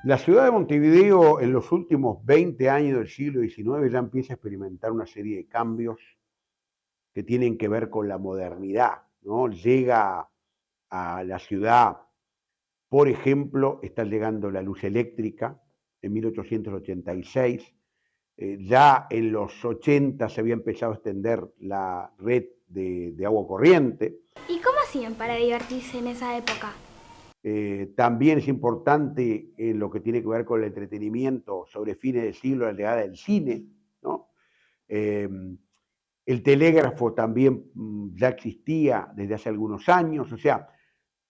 La ciudad de Montevideo en los últimos 20 años del siglo XIX ya empieza a experimentar una serie de cambios que tienen que ver con la modernidad, ¿no? Llega a la ciudad, por ejemplo, está llegando la luz eléctrica en 1886. Ya en los 80 se había empezado a extender la red de agua corriente. ¿Y cómo hacían para divertirse en esa época? También es importante en lo que tiene que ver con el entretenimiento sobre fines de siglo, la llegada del cine, ¿no? Eh, el telégrafo también ya existía desde hace algunos años, o sea,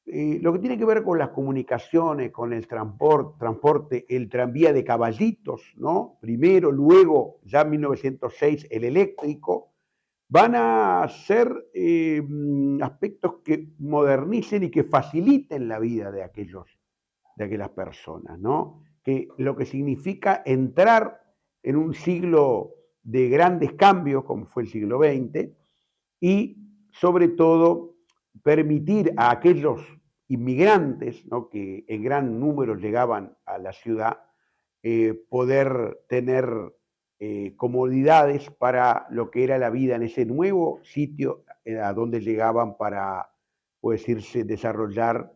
lo que tiene que ver con las comunicaciones, con el transporte, el tranvía de caballitos, ¿no? Primero, luego, ya en 1906, el eléctrico, van a ser aspectos que modernicen y que faciliten la vida de aquellas personas, ¿no? Que lo que significa entrar en un siglo de grandes cambios, como fue el siglo XX, y sobre todo permitir a aquellos inmigrantes, ¿no?, que en gran número llegaban a la ciudad, poder tener comodidades para lo que era la vida en ese nuevo sitio a donde llegaban para, puede decirse, desarrollar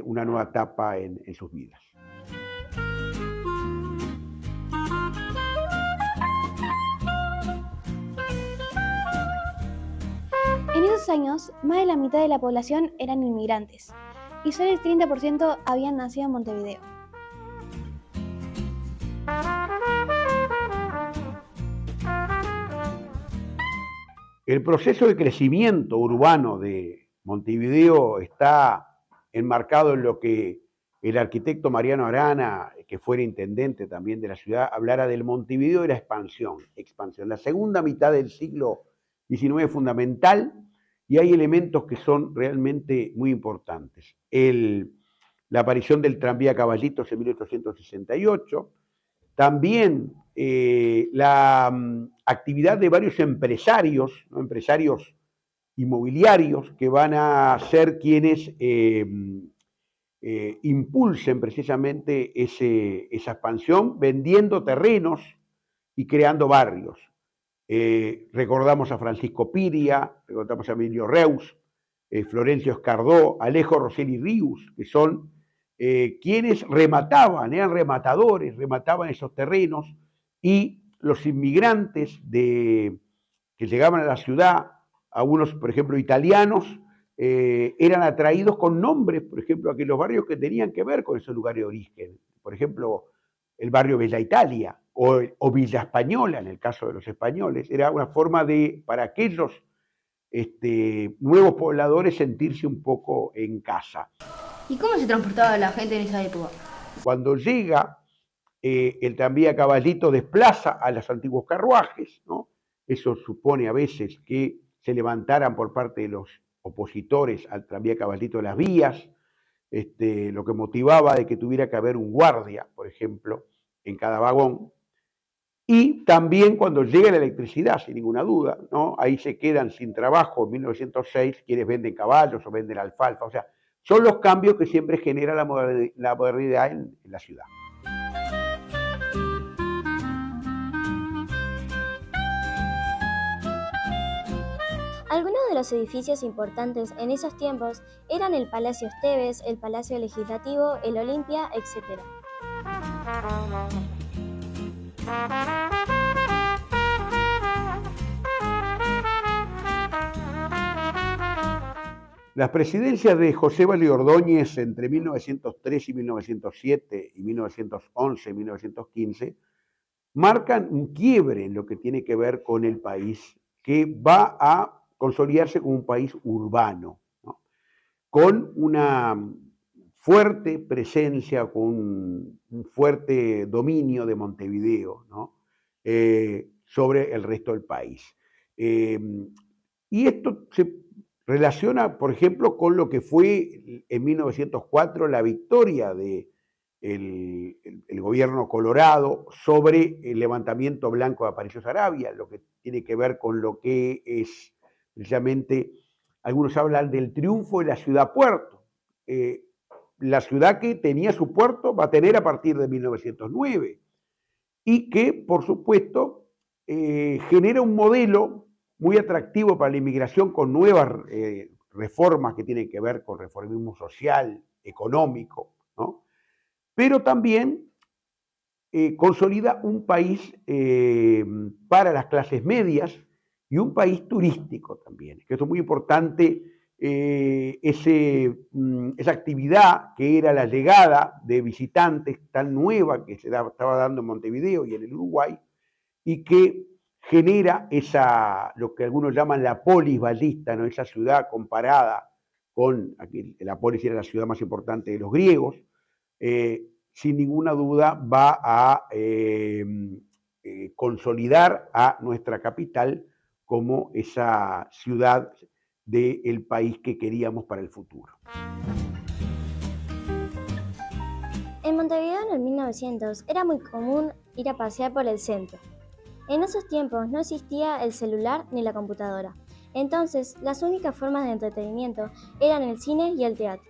una nueva etapa en sus vidas. En esos años, más de la mitad de la población eran inmigrantes, y solo el 30% habían nacido en Montevideo. El proceso de crecimiento urbano de Montevideo está enmarcado en lo que el arquitecto Mariano Arana, que fuera intendente también de la ciudad, hablara del Montevideo de la expansión. La segunda mitad del siglo XIX es fundamental y hay elementos que son realmente muy importantes. La aparición del tranvía Caballitos en 1868, también la actividad de varios empresarios, ¿no?, empresarios inmobiliarios que van a ser quienes impulsen precisamente esa expansión, vendiendo terrenos y creando barrios. Recordamos a Francisco Piria, recordamos a Emilio Reus, Florencio Escardó, Alejo Rosselli Rius, que son quienes remataban, eran rematadores, remataban esos terrenos, y los inmigrantes que llegaban a la ciudad, algunos, por ejemplo, italianos, eran atraídos con nombres, por ejemplo, aquellos barrios que tenían que ver con ese lugar de origen. Por ejemplo, el barrio Bella Italia o Villa Española, en el caso de los españoles. Era una forma para aquellos nuevos pobladores sentirse un poco en casa. ¿Y cómo se transportaba la gente en esa época? Cuando llega el tranvía Caballito, desplaza a los antiguos carruajes, ¿no? Eso supone a veces que se levantaran por parte de los opositores al tranvía Caballito las vías, lo que motivaba de que tuviera que haber un guardia, por ejemplo, en cada vagón. Y también cuando llega la electricidad, sin ninguna duda, ¿no? Ahí se quedan sin trabajo en 1906 quienes venden caballos o venden alfalfa. O sea, son los cambios que siempre genera la modernidad en la ciudad. Algunos de los edificios importantes en esos tiempos eran el Palacio Esteves, el Palacio Legislativo, el Olimpia, etc. Las presidencias de José Valle Ordóñez entre 1903 y 1907 y 1911 y 1915 marcan un quiebre en lo que tiene que ver con el país, que va a consolidarse como un país urbano, ¿no?, con una fuerte presencia, con un fuerte dominio de Montevideo, ¿no?, sobre el resto del país. Y esto se relaciona, por ejemplo, con lo que fue en 1904 la victoria de el gobierno colorado sobre el levantamiento blanco de Aparicio Saravia, lo que tiene que ver con lo que es precisamente, algunos hablan del triunfo de la ciudad puerto. la ciudad que tenía su puerto va a tener a partir de 1909 y que, por supuesto, genera un modelo muy atractivo para la inmigración con nuevas reformas que tienen que ver con reformismo social, económico, ¿no? Pero también consolida un país para las clases medias y un país turístico también. Que esto es muy importante, esa actividad que era la llegada de visitantes tan nueva que estaba dando en Montevideo y en el Uruguay, y que genera lo que algunos llaman la polis ballista, ¿no? Esa ciudad comparada con, aquí, la polis era la ciudad más importante de los griegos, sin ninguna duda va a consolidar a nuestra capital como esa ciudad del país que queríamos para el futuro. En Montevideo en el 1900 era muy común ir a pasear por el centro. En esos tiempos no existía el celular ni la computadora, entonces las únicas formas de entretenimiento eran el cine y el teatro.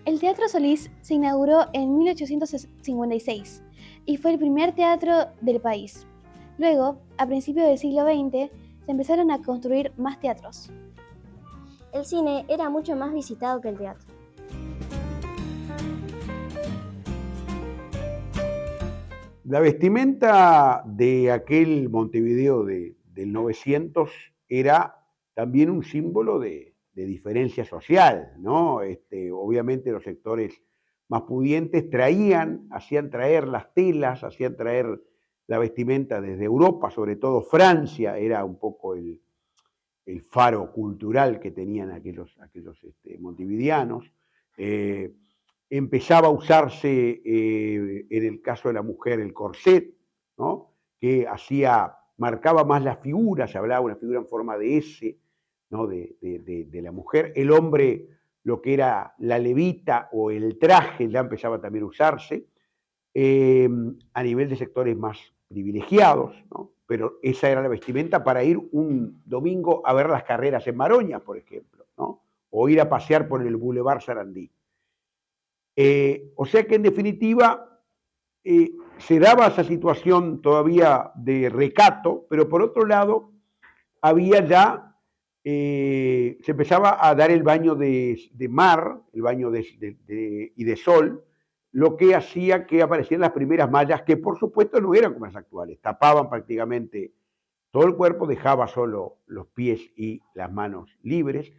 El Teatro Solís se inauguró en 1856 y fue el primer teatro del país. Luego, a principios del siglo XX, se empezaron a construir más teatros. El cine era mucho más visitado que el teatro. La vestimenta de aquel Montevideo del 900 era también un símbolo de diferencia social, ¿no? Obviamente los sectores más pudientes hacían traer las telas, hacían traer la vestimenta desde Europa, sobre todo Francia, era un poco el faro cultural que tenían aquellos montevideanos. Empezaba a usarse, en el caso de la mujer, el corset, ¿no? Que marcaba más la figura, se hablaba de una figura en forma de S, ¿no? de la mujer. El hombre, lo que era la levita o el traje, ya empezaba también a usarse, a nivel de sectores más privilegiados, ¿no? Pero esa era la vestimenta para ir un domingo a ver las carreras en Maroña, por ejemplo, ¿no? O ir a pasear por el Boulevard Sarandí. O sea que en definitiva se daba esa situación todavía de recato, pero por otro lado había ya, se empezaba a dar el baño de mar, el baño y de sol, lo que hacía que aparecieran las primeras mallas, que por supuesto no eran como las actuales, tapaban prácticamente todo el cuerpo, dejaba solo los pies y las manos libres,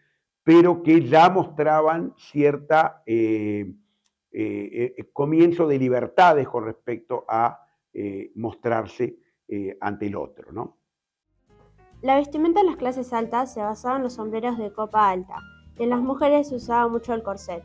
pero que ya mostraban cierta comienzo de libertades con respecto a mostrarse ante el otro, ¿no? La vestimenta de las clases altas se basaba en los sombreros de copa alta, y en las mujeres se usaba mucho el corset.